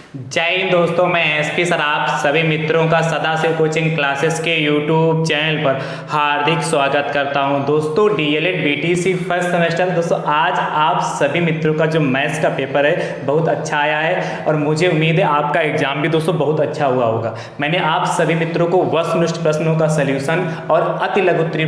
जय हिंद दोस्तों, मैं एसपी सर आप सभी मित्रों का सदाशिव कोचिंग क्लासेस के यूट्यूब चैनल पर हार्दिक स्वागत करता हूं। दोस्तों डीएलएड बीटीसी फर्स्ट सेमेस्टर दोस्तों आज आप सभी मित्रों का जो मैथ्स का पेपर है बहुत अच्छा आया है और मुझे उम्मीद है आपका एग्जाम भी दोस्तों बहुत अच्छा हुआ होगा। मैंने आप सभी मित्रों को वस्तुनिष्ठ प्रश्नों का सल्यूशन और अति लघुत्तरीय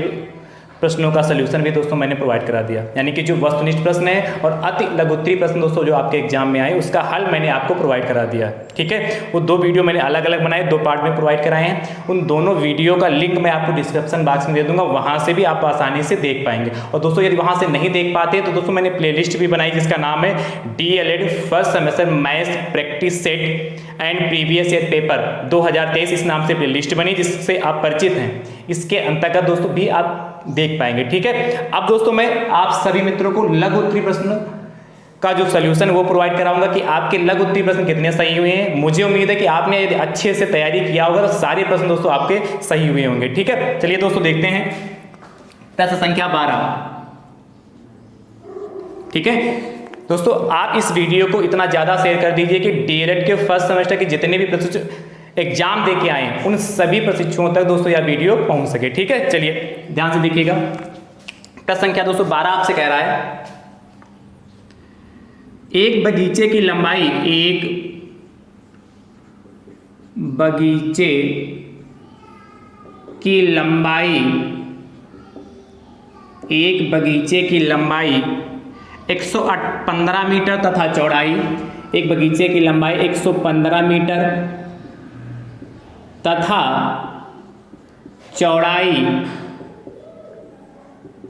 प्रश्नों का सलूशन भी दोस्तों मैंने प्रोवाइड करा दिया, यानी कि जो वस्तुनिष्ठ प्रश्न है और अति लघुत्तरीय प्रश्न दोस्तों जो आपके एग्जाम में आए उसका हल मैंने आपको प्रोवाइड करा दिया। ठीक है, वो दो वीडियो मैंने अलग अलग बनाए, दो पार्ट में प्रोवाइड कराए हैं। उन दोनों वीडियो का लिंक मैं आपको डिस्क्रिप्शन बॉक्स में दे दूंगा, वहां से भी आप आसानी से देख पाएंगे। और दोस्तों यदि वहां से नहीं देख पाते तो दोस्तों मैंने प्लेलिस्ट भी बनाई जिसका नाम है DElEd first semester maths practice set and previous year paper 2023 इस नाम से प्लेलिस्ट बनी जिससे आप परिचित हैं। इसके अंतर्गत दोस्तों भी आप देख पाएंगे। ठीक है, अब दोस्तों मैं आप सभी मित्रों को लघु उत्तरीय प्रश्न का जो सलूशन वो प्रोवाइड कराऊंगा कि आपके लघु उत्तरीय प्रश्न कितने सही हुए हैं। मुझे उम्मीद है कि आपने यदि अच्छे से तैयारी किया होगा तो सारे प्रश्न दोस्तों आपके सही हुए होंगे। ठीक है, चलिए दोस्तों देखते हैं प्रश्न संख्या 12। ठीक है दोस्तों, आप इस वीडियो को इतना ज्यादा शेयर कर दीजिए कि डीएलएड के फर्स्ट सेमेस्टर के जितने भी प्रशिक्षु एग्जाम दे के आए उन सभी प्रशिक्षुओं तक दोस्तों यह वीडियो पहुंच सके। ठीक है, चलिए ध्यान से देखिएगा। प्रश्न संख्या दोस्तों 12 आपसे कह रहा है एक बगीचे की लंबाई एक बगीचे की लंबाई 115 मीटर तथा चौड़ाई एक बगीचे की लंबाई 115 मीटर तथा चौड़ाई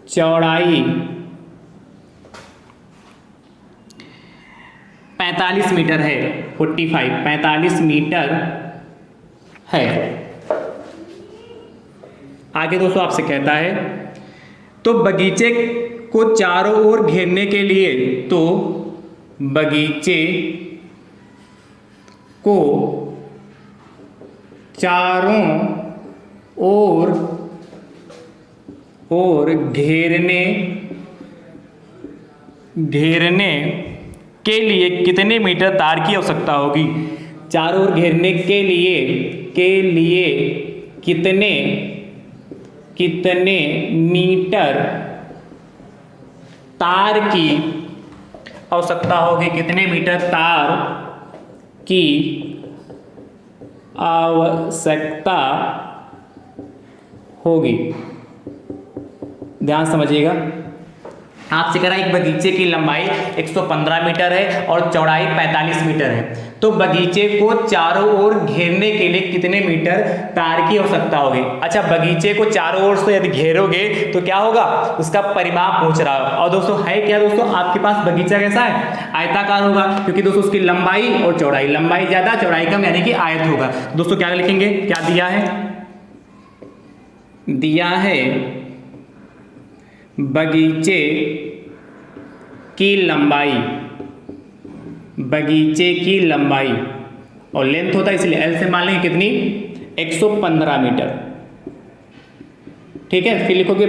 45 मीटर है। 45 मीटर है। आगे दोस्तों आपसे कहता है तो बगीचे को चारों ओर घेरने के लिए बगीचे को चारों ओर घेरने के लिए कितने मीटर तार की आवश्यकता होगी। चारों ओर घेरने के लिए कितने मीटर तार की आवश्यकता होगी। कितने मीटर तार की आवश्यकता होगी। ध्यान समझिएगा, आपसे कह रहा है एक बगीचे की लंबाई 115 मीटर है और चौड़ाई 45 मीटर है, तो बगीचे को चारों ओर घेरने के लिए कितने मीटर तार की आवश्यकता होगी। अच्छा, बगीचे को चारों ओर से यदि घेरोगे तो क्या होगा, उसका परिमाप पूछ रहा है। और दोस्तों है क्या दोस्तों, आपके पास बगीचा कैसा है, आयताकार होगा, क्योंकि दोस्तों उसकी लंबाई और चौड़ाई, लंबाई ज्यादा चौड़ाई कम यानी कि आयत होगा। दोस्तों क्या लिखेंगे, क्या दिया है, दिया है बगीचे की लंबाई और लेंथ होता है इसलिए एल से मान लेंगे कितनी, 115 मीटर। ठीक है, फिर लिखोगे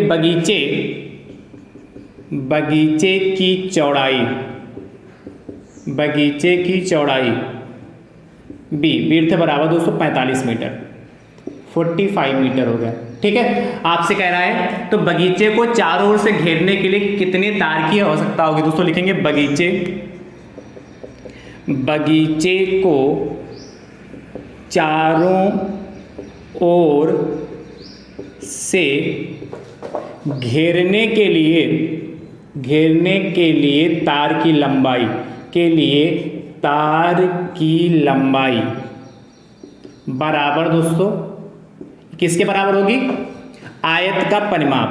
बगीचे की चौड़ाई बी विड्थ बराबर दोस्तों 45 मीटर, 45 मीटर हो गया। ठीक है, आपसे कह रहा है तो बगीचे को चारों ओर से घेरने के लिए कितने तार की आवश्यकता होगी। दोस्तों लिखेंगे बगीचे को चारों ओर से घेरने के लिए तार की लंबाई बराबर दोस्तों किसके बराबर होगी, आयत का परिमाप।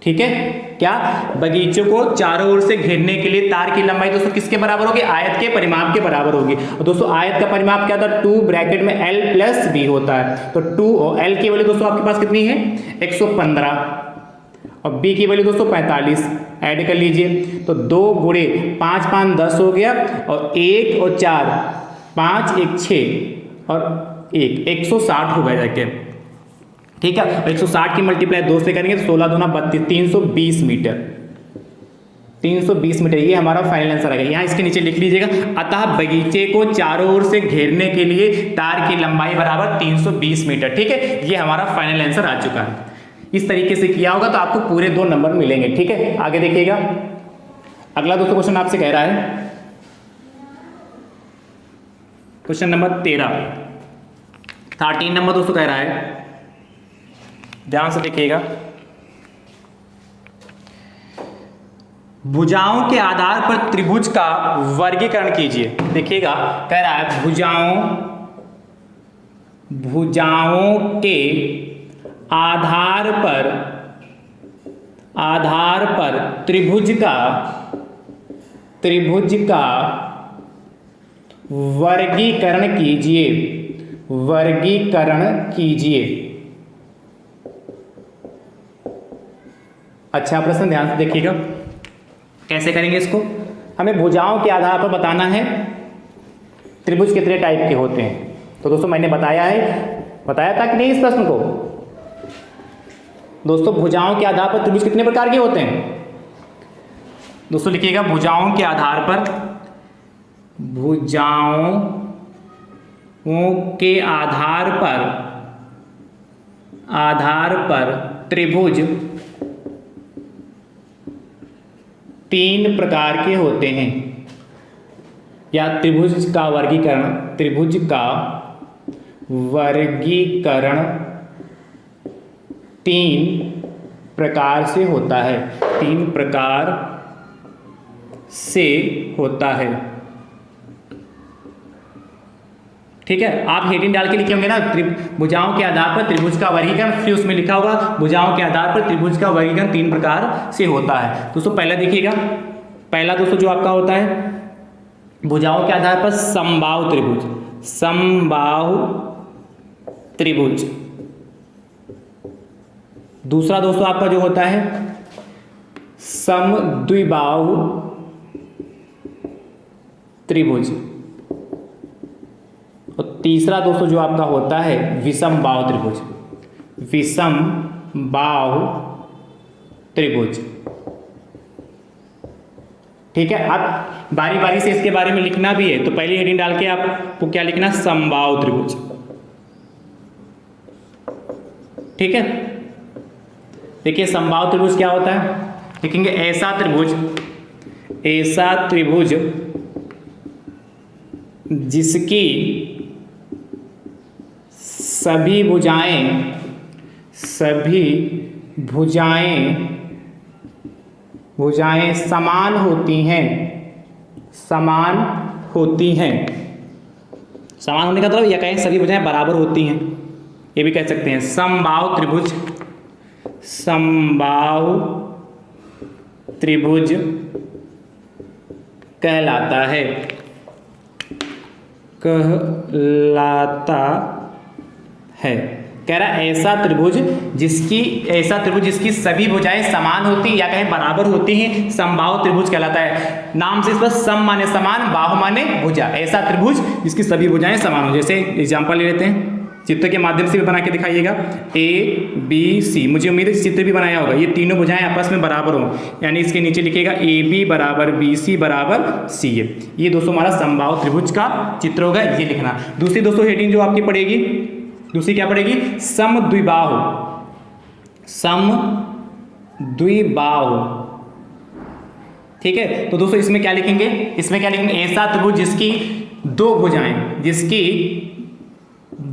ठीक है, क्या बगीचे को चारों ओर से घेरने के लिए तार की लंबाई दोस्तों किसके बराबर होगी, आयत के परिमाप के बराबर होगी। और दोस्तों आयत का परिमाप क्या था, 2 ब्रैकेट में l प्लस b होता है, तो 2 और l की वैल्यू दोस्तों आपके पास कितनी है 115 और b की वैल्यू दोस्तों 45 ऐड कर लीजिए, तो 2 गुणे 5 5 10 हो गया और 1 और 4 5 1 6 और 160 होगा जाके। ठीक है, 160 की मल्टीप्लाई 2 से करेंगे तो 16 दूना 32 320 मीटर। 320 मीटर, ये हमारा फाइनल आंसर आएगा। यहाँ इसके नीचे लिख लीजिएगा, अतः बगीचे को चारों ओर से घेरने के लिए तार की लंबाई बराबर 320 मीटर। ठीक है, ये हमारा फाइनल आंसर आ चुका है। इस तरीके से किया होगा तो आपको पूरे 2 नंबर मिलेंगे। ठीक है, आगे देखिएगा। अगला दोस्तों क्वेश्चन आपसे कह रहा है, क्वेश्चन नंबर 13 नंबर दोस्तों कह रहा है, ध्यान से देखिएगा। भुजाओं के आधार पर त्रिभुज का वर्गीकरण कीजिए। देखिएगा, कह रहा है भुजाओं के आधार पर त्रिभुज का वर्गीकरण कीजिए। अच्छा प्रश्न, ध्यान से देखिएगा। कैसे करेंगे इसको? हमें भुजाओं के आधार पर बताना है त्रिभुज कितने टाइप के होते हैं। तो दोस्तों मैंने बताया था कि नहीं इस प्रश्न को? दोस्तों भुजाओं के आधार पर त्रिभुज कितने प्रकार के होते हैं? दोस्तों लिखिएगा, भुजाओं के आधार पर त्रिभुज 3 प्रकार के होते हैं, या त्रिभुज का वर्गीकरण 3 प्रकार से होता है। 3 प्रकार से होता है। ठीक है, आप हेडिंग डाल के लिखे होंगे ना, भुजाओं के आधार पर त्रिभुज का वर्गीकरण, फिर उसमें लिखा होगा भुजाओं के आधार पर त्रिभुज का वर्गीकरण 3 प्रकार से होता है। दोस्तों पहला देखिएगा, पहला दोस्तों जो आपका होता है भुजाओं के आधार पर समबाहु त्रिभुज। दूसरा दोस्तों आपका जो होता है समद्विबाहु त्रिभुज। और तीसरा दोस्तों जो आपका होता है विषमबाहु त्रिभुज। ठीक है, आप बारी बारी से इसके बारे में लिखना भी है, तो पहली हेडिंग डाल के आपको क्या लिखना? समबाहु त्रिभुज। ठीक है, देखिए समबाहु त्रिभुज क्या होता है, लिखेंगे ऐसा त्रिभुज जिसकी सभी भुजाएं समान होती हैं। समान होने का मतलब, या कहें सभी भुजाएं बराबर होती हैं, ये भी कह सकते हैं। समबाहु त्रिभुज कहलाता है। कह रहा ऐसा त्रिभुज जिसकी सभी भुजाएं समान होती या कहें बराबर होती हैं, समबाहु त्रिभुज कहलाता है। नाम से इस पर सम माने समान, बाहु माने भुजा। ऐसा त्रिभुज जिसकी सभी भुजाएं समान हो। जैसे एग्जांपल ले लेते हैं, चित्र के माध्यम से भी बना के दिखाइएगा। ABC, मुझे उम्मीद है चित्र भी बनाया होगा। ये तीनों भुजाएं आपस में बराबर हो, यानी इसके नीचे लिखिएगा AB बराबर BC बराबर CA। ये दोस्तों हमारा समबाहु त्रिभुज का चित्र होगा, ये लिखना। दूसरी दोस्तों हेडिंग जो आपकी पड़ेगी, दूसरी क्या पड़ेगी? समद्विबाहु। ठीक है, तो दोस्तों इसमें क्या लिखेंगे? ऐसा त्रिभुज जिसकी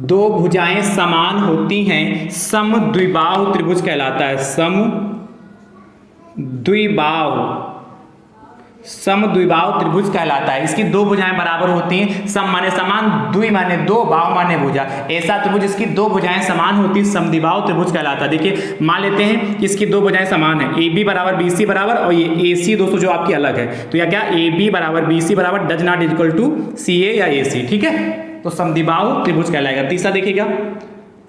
दो भुजाएं समान होती हैं, समद्विबाहु त्रिभुज कहलाता है। समद्विबाहु त्रिभुज कहलाता है। इसकी 2 भुजाएं बराबर होती हैं, सम माने समान, द्वि माने 2, बाहु माने भुजा। ऐसा त्रिभुज जिसकी 2 भुजाएं समान होती है, समद्विबाहु त्रिभुज कहलाता है। देखिए मान लेते हैं कि इसकी 2 भुजाएं समान है, AB बराबर BC बराबर, और ये AC दोस्तों जो आपकी अलग है, तो या क्या AB बराबर BC बराबर does not equal to CA या AC। ठीक है, तो समद्विबाहु त्रिभुज कहलाएगा। तीसरा देखिएगा,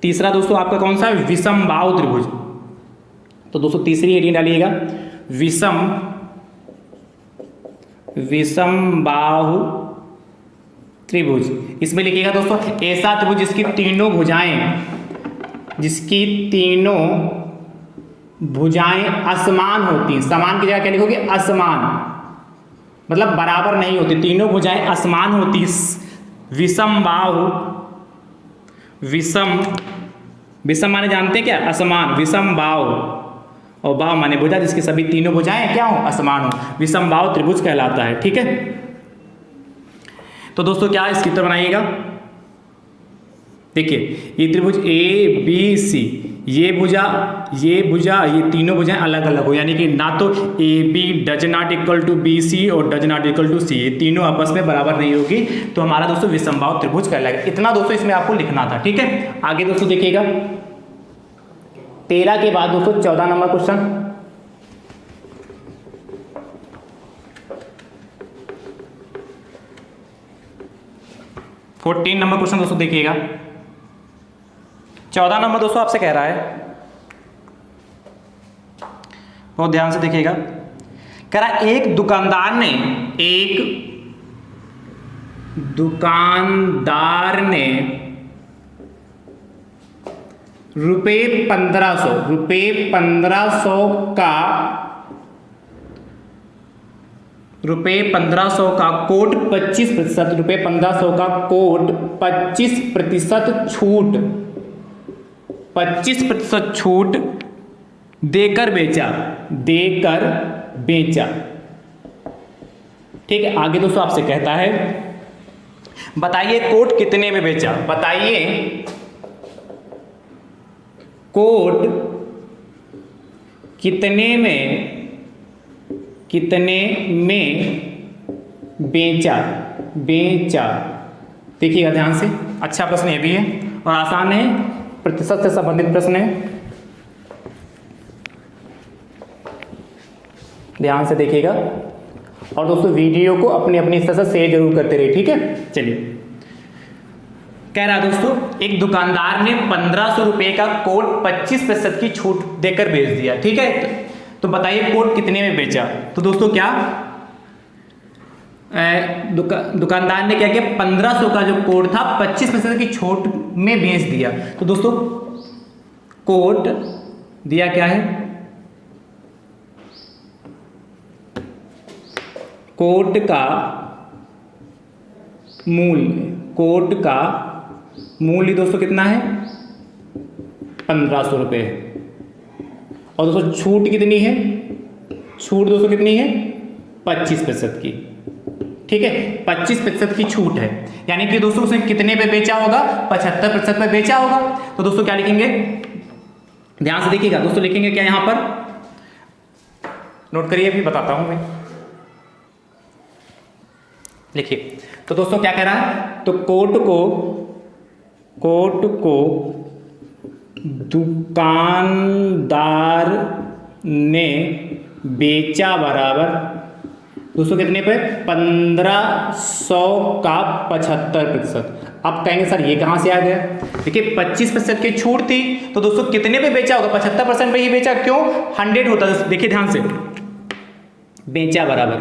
तीसरा दोस्तों आपका कौन सा है? विषमबाहु त्रिभुज। तो दोस्तों तीसरी हेडिंग डालिएगा, विषमबाहु त्रिभुज। इसमें लिखिएगा दोस्तों ऐसा त्रिभुज जिसकी तीनों भुजाएं असमान होती, समान की जगह क्या लिखोगे, असमान, मतलब बराबर नहीं होती, तीनों भुजाएं असमान होती। विषम बाहु, विषम, विषम माने जानते हैं क्या, असमान, विषम बाहु, और बाहु माने भुजा जिसकी सभी तीनों भुजाएं क्या हो, असमान हो, विषम बाहु त्रिभुज कहलाता है। ठीक है, तो दोस्तों क्या इसकी तरह बनाइएगा, देखिए ये त्रिभुज ए बी सी, ये भुजा, ये तीनों भुजाएं अलग अलग हो, यानी कि ना तो A B does not equal to B C और does not equal to C, ये तीनों आपस में बराबर नहीं होगी, तो हमारा दोस्तों विषमबाहु त्रिभुज कहलाएगा। इतना दोस्तों इसमें आपको लिखना था। ठीक है, आगे दोस्तों देखिएगा 13 के बाद दोस्तों 14 number question. Fourteen number question दोस्तों देखिएगा। 14 नंबर दोस्तों आपसे कह रहा है, बहुत ध्यान से देखिएगा, कह रहा है एक दुकानदार ने रुपये 1500 का कोट 25%, रुपये 1500 का कोट 25% छूट, 25% छूट देकर बेचा। ठीक है, आगे दोस्तों आपसे कहता है बताइए कोट कितने में बेचा, बताइए कोट कितने में बेचा। देखिएगा ध्यान से, अच्छा प्रश्न ये भी है और आसान है, प्रतिशत से संबंधित प्रश्न है, ध्यान से देखिएगा। और दोस्तों वीडियो को अपनी अपनी तरह से शेयर जरूर करते रहिए। ठीक है, चलिए कह रहा है दोस्तों एक दुकानदार ने 1500 रुपये का कोट 25% की छूट देकर बेच दिया। ठीक है, तो बताइए कोट कितने में बेचा। तो दोस्तों क्या दुकानदार ने क्या किया, 1500 का जो कोट था 25% की छूट में बेच दिया। तो दोस्तों कोट दिया क्या है, कोट का मूल्य दोस्तों कितना है, 1500 रुपये। और दोस्तों छूट कितनी है, छूट दोस्तों कितनी है, 25% की। ठीक है, 25% की छूट है, यानी कि दोस्तों उसने कितने पे बेचा होगा, 75% पे बेचा होगा। तो दोस्तों क्या लिखेंगे, ध्यान से देखिएगा दोस्तों, लिखेंगे क्या यहां पर, नोट करिए, अभी बताता हूं मैं, लिखिए। तो दोस्तों क्या कह रहा है, तो कोट को दुकानदार ने बेचा बराबर दोस्तों कितने पे, 1500 का 75%। अब कहेंगे सर ये कहां से आ गया, देखिए 25% की छूट थी, तो दोस्तों कितने पे बेचा होगा, 75% पे ही बेचा, क्यों, 100 होता है। देखिए ध्यान से, बेचा बराबर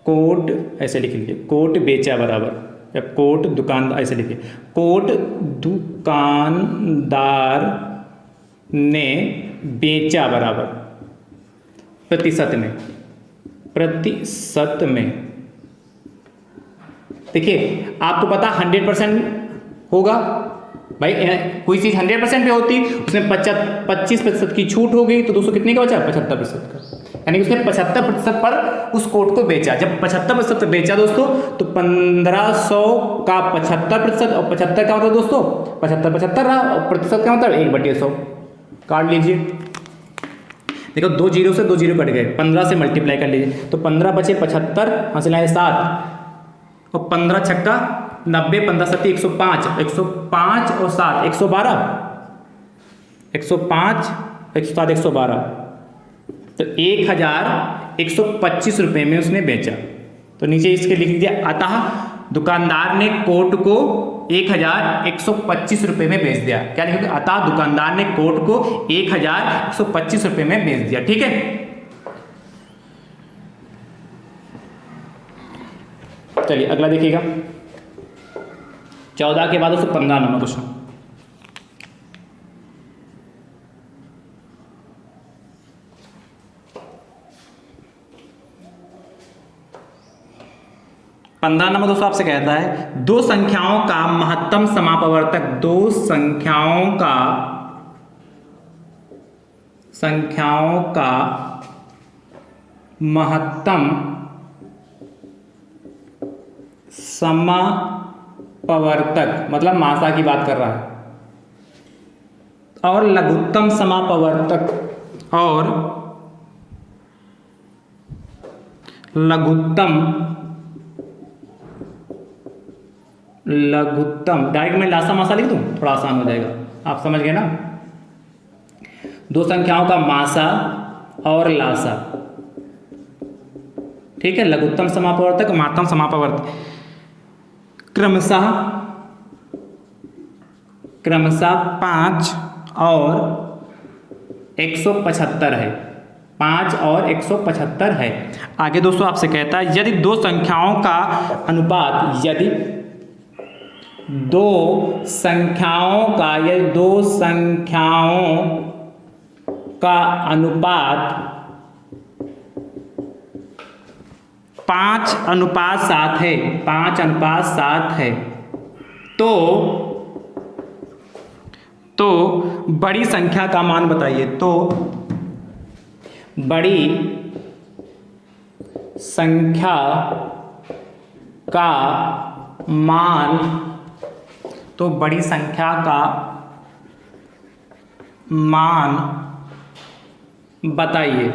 कोट ऐसे लिख लीजिए, कोट बेचा बराबर, या कोट दुकानदार ऐसे लिखिए, कोट दुकानदार ने बेचा बराबर प्रतिशत में। देखिए आपको पता 100% होगा भाई, कोई चीज़ 100% पे होती, उसमें 25% की छूट हो गई, तो दोस्तों कितने का बचा, 75% का, यानी कि उसने 75% पर उस कोट को बेचा। जब 75% पर बेचा दोस्तों, तो 1500 का 75%, और 75 का मतलब दोस्तों 75 रहा, और प्रतिशत का मतलब 1/100, काट लीजिए। देखो 2 जीरो से 2 जीरो कट गए, 15 से मल्टीप्लाई कर लीजिए, तो 15 बचे 75, हासिल आए 7, और 15 छक्का 90, 15 सत्ती 105, 105 और 7 112, 105 107 112, तो 1125 रुपये में उसने बेचा। तो नीचे इसके लिख दीजिए, अतः दुकानदार ने कोट को 1125 रुपये में बेच दिया। क्या लिखोगे, अतः दुकानदार ने कोट को 1125 रुपये में बेच दिया। ठीक है, चलिए अगला देखिएगा, 14 के बाद उसको 15 नंबर क्वेश्चन। 15 नंबर दोस्तों आपसे कहता है दो संख्याओं का महत्तम समापवर्तक, दो संख्याओं का महत्तम समापवर्तक मतलब मासा की बात कर रहा है, और लघुत्तम समापवर्तक और लघुत्तम डायरेक्ट मैं लासा मासा लिख दूं, थोड़ा आसान हो जाएगा, आप समझ गए ना। दो संख्याओं का मासा और लासा, ठीक है। लघुत्तम समापवर्तक, महत्तम समापवर्तक क्रमशः 5 और 175 है, 5 और 175 है। आगे दोस्तों आपसे कहता है यदि दो संख्याओं का अनुपात, यदि दो संख्याओं का अनुपात 5:7 है, 5:7 है, तो बड़ी संख्या का मान बताइए। तो बड़ी संख्या का मान, तो बड़ी संख्या का मान बताइए।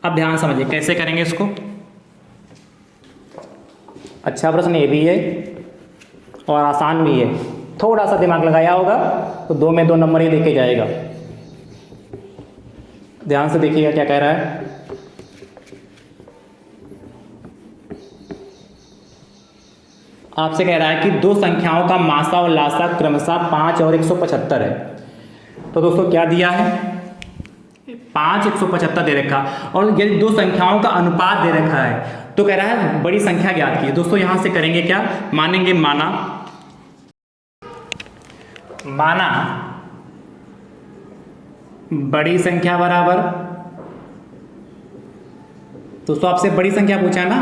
अब ध्यान समझिए कैसे करेंगे इसको। अच्छा प्रश्न ये भी है और आसान भी है, थोड़ा सा दिमाग लगाया होगा तो 2 में 2 नंबर ही देके जाएगा। ध्यान से देखिएगा क्या कह रहा है। आपसे कह रहा है कि दो संख्याओं का मासा और लासा क्रमशः 5 और 175 है। तो दोस्तों क्या दिया है, 5 175 दे रखा, और यदि दो संख्याओं का अनुपात दे रखा है तो कह रहा है बड़ी संख्या ज्ञात कीजिए। दोस्तों यहां से करेंगे क्या, मानेंगे माना बड़ी संख्या बराबर, दोस्तों आपसे बड़ी संख्या पूछा ना,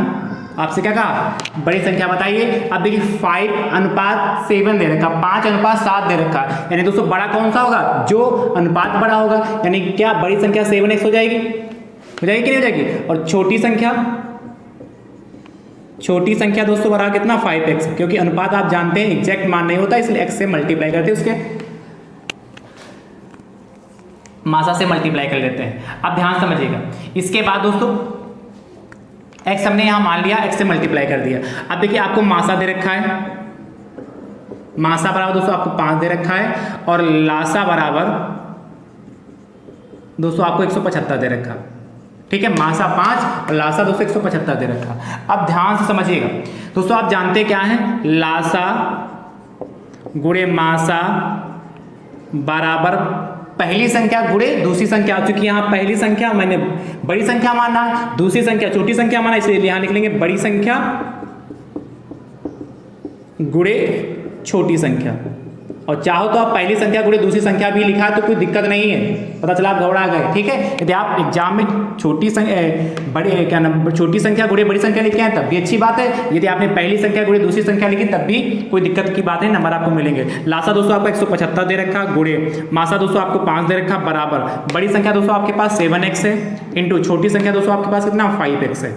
आपसे क्या कहा, बड़ी संख्या बताइए। अब देखिए 5:7 दे रखा, 5:7 दे रखा, यानी दोस्तों बड़ा कौन सा होगा, जो अनुपात बड़ा होगा, यानी क्या बड़ी संख्या 7x हो जाएगी कि नहीं हो जाएगी। और छोटी संख्या दोस्तों बराबर कितना, 5x, क्योंकि अनुपात आप जानते हैं एग्जैक्ट मान नहीं होता, इसलिए x से मल्टीप्लाई करते हैं, उसके मासा से मल्टीप्लाई कर लेते हैं। अब ध्यान समझिएगा, इसके बाद दोस्तों x हमने यहां मान लिया, x से मल्टीप्लाई कर दिया। अब देखिए आपको मासा दे रखा है, मासा बराबर दोस्तों आपको 5 दे रखा है, और लासा बराबर दोस्तों आपको 175 दे रखा, ठीक है। मासा 5 और लासा दोस्तों 175 दे रखा। अब ध्यान से समझिएगा दोस्तों, आप जानते क्या है, लासा गुणे मासा बराबर पहली संख्या गुणे दूसरी संख्या। चूंकि यहाँ पहली संख्या मैंने बड़ी संख्या माना, दूसरी संख्या छोटी संख्या माना, इसलिए यहां लिख लेंगे बड़ी संख्या गुणे छोटी संख्या। और चाहो तो आप पहली संख्या गुणे दूसरी संख्या भी लिखा तो कोई दिक्कत नहीं है, पता चला आप घबरा गए, ठीक है। यदि आप एग्जाम में छोटी संख्या गुणे बड़ी संख्या लिखे हैं तब भी अच्छी बात है, यदि आपने पहली संख्या गुणे दूसरी संख्या लिखी तब भी कोई दिक्कत की बात है, नंबर आपको मिलेंगे। लासा दोस्तों आपको 175 दे रखा, गुणे मासा दोस्तों आपको 5 दे रखा, बराबर बड़ी संख्या दोस्तों आपके पास 7x है, इंटू छोटी संख्या दोस्तों आपके पास कितना 5x है,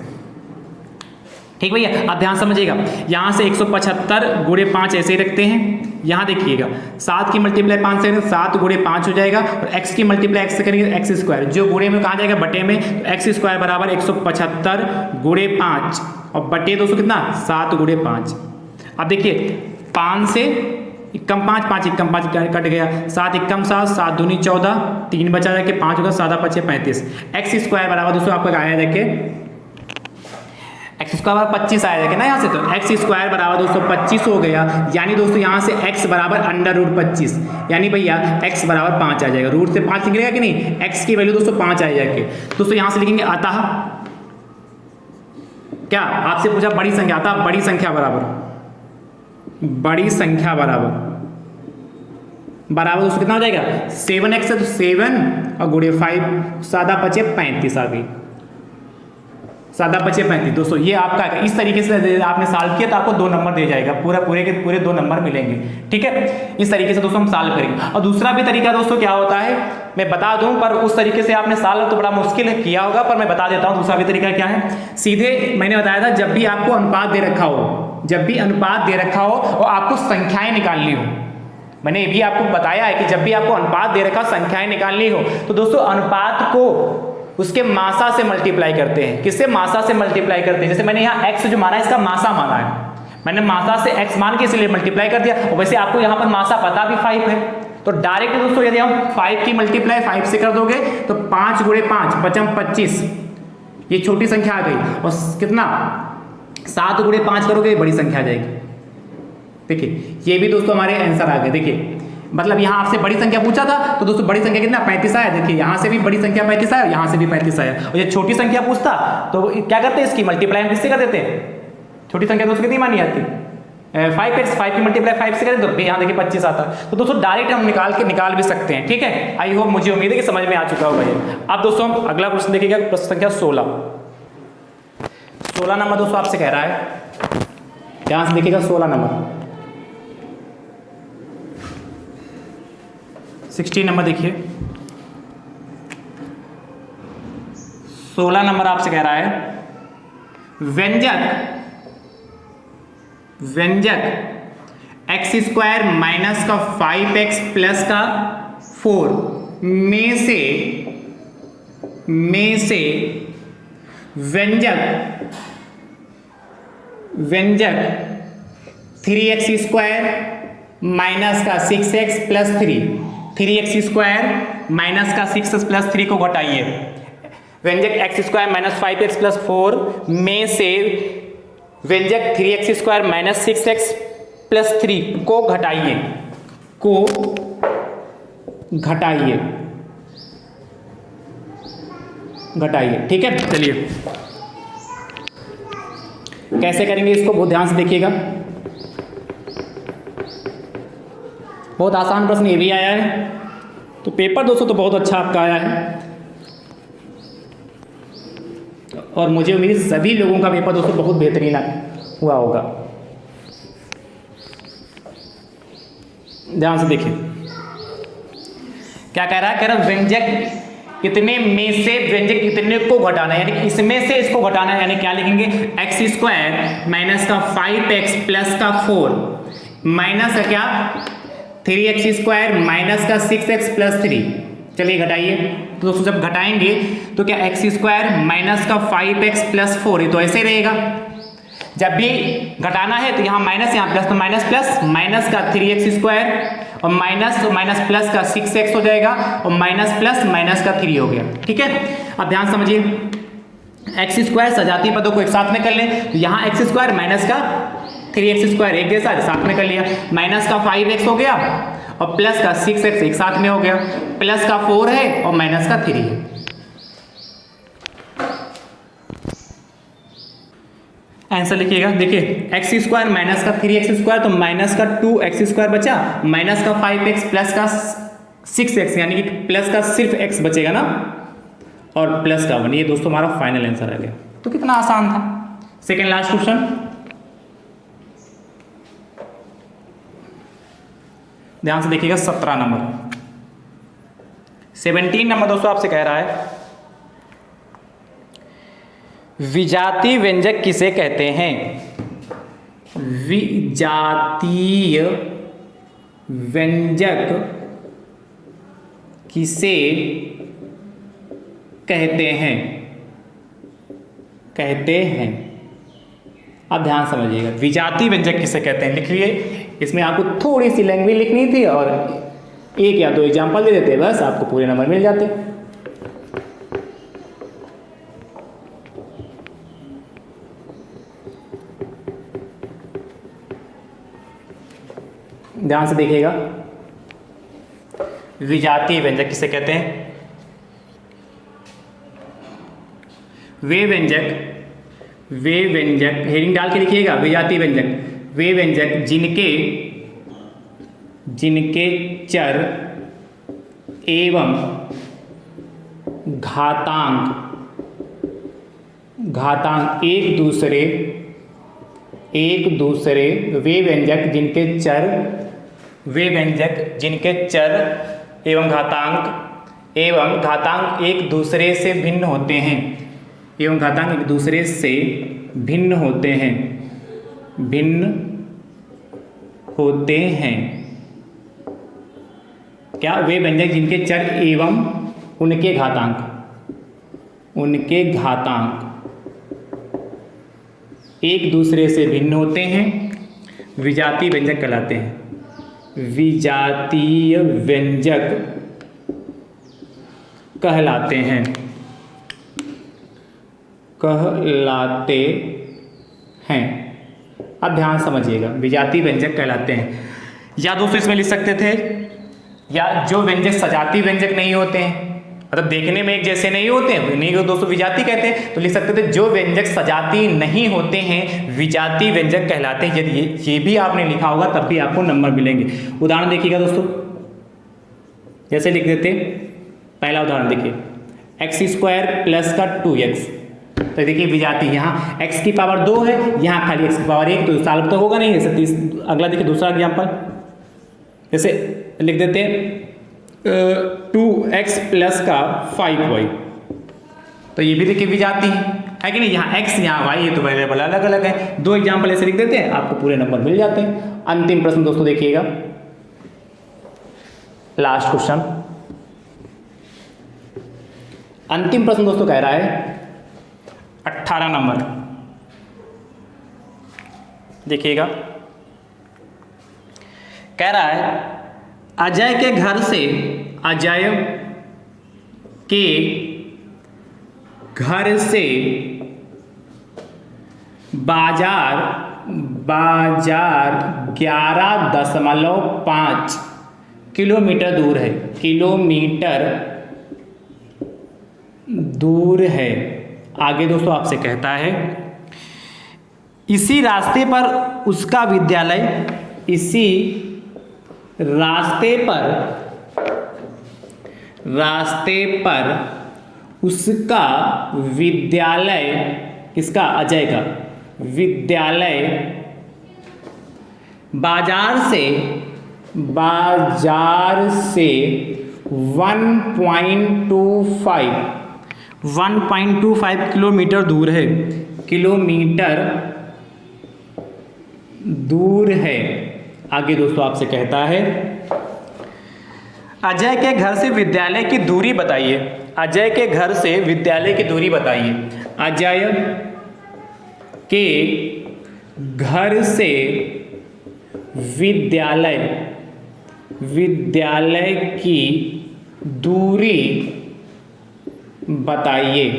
ठीक भैया। अब ध्यान समझिएगा, यहां से 175 गुणे 5 ऐसे ही रखते हैं। यहां देखिएगा 7 की मल्टीप्लाई 5 से 7 गुणे 5 हो जाएगा, और x की मल्टीप्लाई x से करेंगे x स्क्वायर, जो गुणे में कहा जाएगा बटे में, तो x स्क्वायर बराबर 175 गुणे 5, और बटे दोस्तों कितना 7 गुणे 5। अब देखिए 5 से इक्कम 5, 5 इक्कम 5 कट गया, 7 इक्कम 7, 7 दूनी 14, 3 बचा जाके 5 होगा, 7 5 35। x स्क्वायर बराबर दोस्तों आपको आया देखिए x स्क्वायर 25 आया जाएगा ना यहाँ से, तो x स्क्वायर बराबर दोस्तों 25 हो गया, यानी दोस्तों यहाँ से x बराबर √25, यानी भैया x बराबर 5 आ जाएगा। रूट से 5 निकलेगा कि नहीं, x की वैल्यू दोस्तों 5 आ जाएगी। दोस्तों यहाँ से लिखेंगे अतः, क्या आपसे पूछा बड़ी संख्या, अतः बड़ी संख्या बराबर दोस्तों कितना हो जाएगा 7x है, तो 7 और गुणे 5 7 5 35 आ गई। 7 बचे 35। दोस्तों ये आपका है, इस तरीके से आपने सॉल्व किया तो आपको 2 नंबर दे जाएगा, पूरे के पूरे 2 नंबर मिलेंगे। ठीक है, इस तरीके से दोस्तों हम सॉल्व करेंगे। और दूसरा भी तरीका दोस्तों क्या होता है मैं बता दूं, पर उस तरीके से आपने सॉल्व तो बड़ा मुश्किल है किया होगा, पर मैं बता देता हूं दूसरा भी तरीका क्या है। सीधे मैंने बताया था, जब भी आपको अनुपात दे रखा हो, जब भी अनुपात दे रखा हो और आपको संख्याएं निकालनी हो, मैंने ये भी आपको बताया है कि जब भी आपको अनुपात दे रखा संख्याएं निकालनी हो तो दोस्तों अनुपात को उसके मासा से मल्टीप्लाई करते हैं। किससे? मासा से मल्टीप्लाई करते हैं। जैसे मैंने यहाँ x जो माना है इसका मासा माना है, मैंने मासा से x मान के इसलिए मल्टीप्लाई कर दिया। और वैसे आपको यहाँ पर मासा पता भी 5 है, तो डायरेक्ट दोस्तों यदि हम 5 की मल्टीप्लाई 5 से कर दोगे तो 5 गुणे 5 पचम 25, ये छोटी संख्या आ गई। और कितना 7 गुणे 5 करोगे बड़ी संख्या आ जाएगी। देखिए ये भी दोस्तों हमारे आंसर आ गए। देखिए मतलब यहाँ आपसे बड़ी संख्या पूछा था तो दोस्तों बड़ी संख्या कितना 35 आया। देखिए यहाँ से भी बड़ी संख्या 35 आया और यहाँ से भी 35 आया। और ये छोटी संख्या पूछता तो क्या करते हैं, इसकी मल्टीप्लाई हम किससे कर देते हैं? छोटी संख्या दोस्तों कितनी मानी जाती है? 5x, 5 की मल्टीप्लाई 5 से करें तो यहाँ देखिए 25 आता है। तो दोस्तों डायरेक्ट हम निकाल भी सकते हैं। ठीक है, आई होप मुझे उम्मीद है कि समझ में आ चुका होगा ये। अब दोस्तों हम अगला प्रश्न देखिएगा, प्रश्न संख्या 16 नंबर दोस्तों आपसे कह रहा है, ध्यान से देखिएगा 16 नंबर। 16 नंबर देखिए, 16 नंबर आपसे कह रहा है व्यंजक x स्क्वायर माइनस का 5x प्लस का 4 में से व्यंजक 3x स्क्वायर माइनस का 6x plus 3x square minus का 6x प्लस 3 को घटाइए। व्यंजक x square minus 5x plus 4 में से व्यंजक 3x square minus 6x plus 3 को घटाइए ठीक है, चलिए कैसे करेंगे इसको बहुत ध्यान से देखिएगा। बहुत आसान प्रश्न ये भी आया है, तो पेपर दोस्तों तो बहुत अच्छा आपका आया है और मुझे उम्मीद है सभी लोगों का पेपर दोस्तों बहुत बेहतरीन हुआ होगा। ध्यान से देखिए क्या कह रहा है, कह रहा व्यंजक कितने में से व्यंजक कितने को घटाना है, यानी इसमें से इसको घटाना है। यानी क्या लिखेंगे, एक्स स्क्वायर माइनस का 5x प्लस का 4 माइनस का क्या 3x स्क्वायर माइनस का 6x प्लस 3। चलिए घटाइए। तो दोस्तों जब घटाएंगे तो क्या एक्स स्क्वायर माइनस का 5x प्लस 4, ये तो ऐसे रहेगा। जब भी घटाना है तो यहाँ माइनस यहाँ प्लस, तो माइनस प्लस माइनस का 3x स्क्वायर और माइनस प्लस का 6x हो जाएगा और माइनस प्लस माइनस का 3 हो गया। ठीक है, अब ध्यान समझिए, एक्स स्क्वायर सजातीय पदों को एक साथ में कर लें तो यहाँ एक्स स्क्वायर माइनस का 3x स्क्वायर एक जैसा साथ में कर लिया, माइनस का 5x हो गया और प्लस का 6x एक साथ में हो गया, प्लस का 4 है और माइनस का 3 है। आंसर लिखिएगा। देखिए एक्स स्क्वायर माइनस का 3x स्क्वायर तो माइनस का 2x स्क्वायर बचा, माइनस का 5x प्लस का 6x यानी कि प्लस का सिर्फ x बचेगा ना, और प्लस का 1। ये दोस्तों हमारा फाइनल आंसर आ गया। तो कितना आसान था। सेकेंड लास्ट क्वेश्चन, ध्यान से देखिएगा 17 नंबर। 17 नंबर दोस्तों आपसे कह रहा है विजातीय व्यंजक किसे कहते हैं? विजातीय व्यंजक किसे कहते हैं? आप ध्यान समझिएगा, विजातीय व्यंजक किसे कहते हैं लिख लिए। इसमें आपको थोड़ी सी लैंग्वेज लिखनी थी और एक या दो एग्जाम्पल दे देते, बस आपको पूरे नंबर मिल जाते। ध्यान से देखिएगा, विजातीय व्यंजक किसे कहते हैं? वे व्यंजक हेडिंग डाल के लिखिएगा, विजातीय व्यंजक वे व्यंजक जिनके चर एवं घातांक एक दूसरे वे व्यंजक जिनके चर एवं घातांक एक दूसरे से भिन्न होते हैं क्या? वे व्यंजक जिनके चर एवं उनके घातांक एक दूसरे से भिन्न होते हैं, विजातीय व्यंजक कहलाते हैं। विजातीय व्यंजक कहलाते हैं। अब ध्यान समझिएगा, विजातीय व्यंजक कहलाते हैं। या दोस्तों इसमें लिख सकते थे, या जो व्यंजक सजातीय व्यंजक नहीं होते हैं, मतलब देखने में एक जैसे नहीं होते हैं, उन्हीं को दोस्तों विजातीय कहते हैं। तो लिख सकते थे जो व्यंजक सजातीय नहीं होते हैं विजातीय व्यंजक कहलाते हैं। यदि ये भी आपने लिखा होगा तब भी आपको नंबर मिलेंगे। उदाहरण देखिएगा दोस्तों, जैसे लिख देते, पहला उदाहरण देखिए, x² प्लस का 2x। तो देखिए विजातीय, यहाँ x की पावर 2 है, यहाँ खाली x की पावर 1, तो सॉल्व तो होगा नहीं। जैसे अगला देखिए, दूसरा एग्जाम्पल, जैसे लिख देते हैं 2x प्लस का 5y। तो ये भी देखिए विजातीय है कि नहीं? यहाँ x यहाँ y, ये तो वेरिएबल अलग अलग है। दो एग्जाम्पल ऐसे लिख देते हैं, आपको पूरे नंबर मिल जाते हैं। अंतिम प्रश्न दोस्तों देखिएगा, लास्ट क्वेश्चन। अंतिम प्रश्न दोस्तों कह रहा है 18 नंबर, देखिएगा, कह रहा है अजय के घर से बाजार 11.5 किलोमीटर दूर है। आगे दोस्तों आपसे कहता है इसी रास्ते पर उसका विद्यालय, किसका? अजय का विद्यालय बाजार से 1.25 किलोमीटर दूर है। आगे दोस्तों आपसे कहता है अजय के घर से विद्यालय की दूरी बताइए। अजय के घर से विद्यालय की दूरी बताइए। अजय के घर से विद्यालय की दूरी बताइए।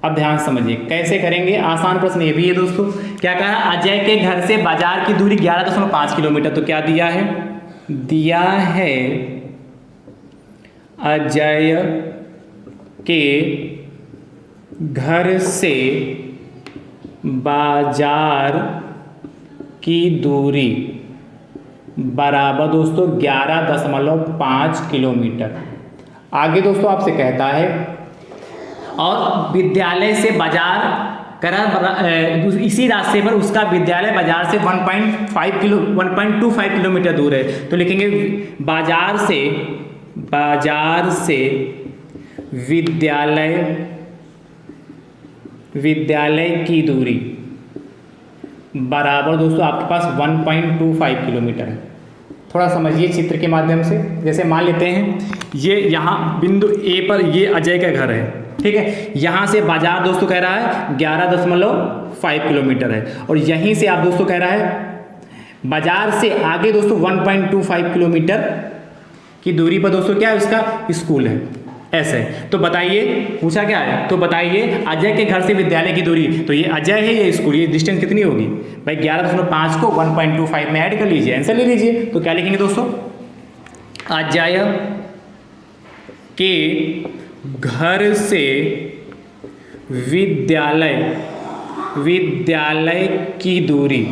अब ध्यान समझिए कैसे करेंगे, आसान प्रश्न ये भी है दोस्तों। क्या कहा? अजय के घर से बाजार की दूरी 11.5 किलोमीटर। तो क्या दिया है? दिया है अजय के घर से बाजार की दूरी बराबर दोस्तों 11.5 किलोमीटर। आगे दोस्तों आपसे कहता है और विद्यालय से बाजार इसी रास्ते पर उसका विद्यालय बाजार से 1.25 किलोमीटर दूर है। तो लिखेंगे बाजार से विद्यालय की दूरी बराबर दोस्तों आपके पास 1.25 किलोमीटर है। थोड़ा समझिए चित्र के माध्यम से। जैसे मान लेते हैं ये यहाँ बिंदु ए पर ये अजय का घर है, ठीक है। यहाँ से बाजार दोस्तों कह रहा है 11.5 किलोमीटर है, और यहीं से आप दोस्तों कह रहा है बाजार से आगे दोस्तों 1.25 किलोमीटर की दूरी पर दोस्तों क्या है? उसका स्कूल है। ऐसे तो बताइए, पूछा क्या है? तो बताइए अजय के घर से विद्यालय की दूरी। तो ये अजय है, ये स्कूल, ये डिस्टेंस कितनी होगी भाई? 11.5 को 1.25 में ऐड कर लीजिए, आंसर ले लीजिए। तो क्या लिखेंगे दोस्तों? अजय के घर से विद्यालय की दूरी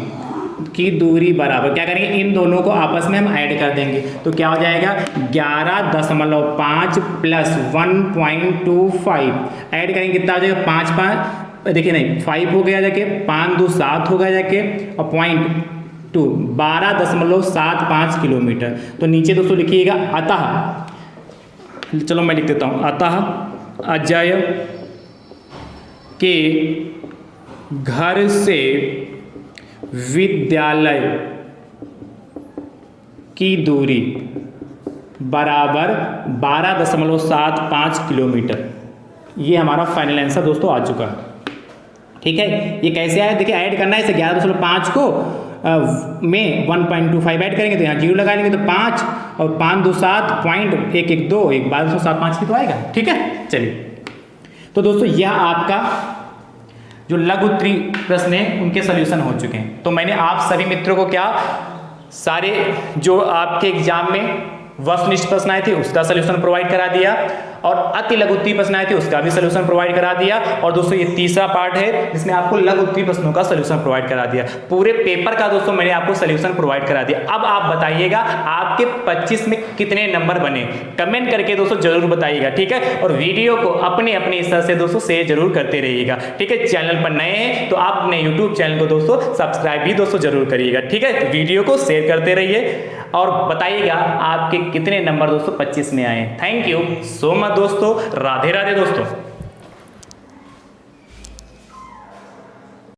की दूरी बराबर, क्या करेंगे, इन दोनों को आपस में हम ऐड कर देंगे तो क्या हो जाएगा 11.5 प्लस 1.25 ऐड करेंगे कितना हो जाएगा 5 5 देखिए नहीं 5 हो गया जाके 5 2 7 हो गया जाके और 0.2 12.75 किलोमीटर। तो नीचे दोस्तों लिखिएगा अतः, चलो मैं लिख देता हूँ, अतः अजय के घर से विद्यालय की दूरी बराबर 12.75 किलोमीटर। ये हमारा फाइनल आंसर दोस्तों आ चुका है। ठीक है, ये कैसे आया देखिए, ऐड करना है इसे 11.5 को में 1.25 ऐड करेंगे तो यहाँ 0 लगा लेंगे तो 5 और 5 2 7 .112 12.75 की तो आएगा। ठीक है, चलिए तो दोस्तों यह आपका जो लघु उत्तरीय प्रश्न है उनके सोल्यूशन हो चुके हैं। तो मैंने आप सभी मित्रों को क्या सारे जो आपके एग्जाम में वस्तुनिष्ठ प्रश्न आए थे उसका सोल्यूशन प्रोवाइड करा दिया और अति लघु उत्तरीय प्रश्न आए थे उसका भी सोल्यूशन प्रोवाइड करा दिया। और दोस्तों ये तीसरा पार्ट है जिसमें आपको लघु उत्तरीय प्रश्नों का सोल्यूशन प्रोवाइड करा दिया। पूरे पेपर का दोस्तों मैंने आपको सोल्यूशन प्रोवाइड करा दिया। अब आप बताइएगा आपके 25 में कितने नंबर बने, कमेंट करके दोस्तों जरूर बताइएगा। ठीक है, और वीडियो को अपने अपने हिसाब से दोस्तों शेयर जरूर करते रहिएगा। ठीक है, चैनल पर नए हैं तो आप अपने यूट्यूब चैनल को दोस्तों सब्सक्राइब भी दोस्तों जरूर करिएगा। ठीक है, तो वीडियो को शेयर करते रहिए और बताइएगा आपके कितने नंबर दोस्तों 25 में आए। थैंक यू सो मच दोस्तों, राधे राधे दोस्तों।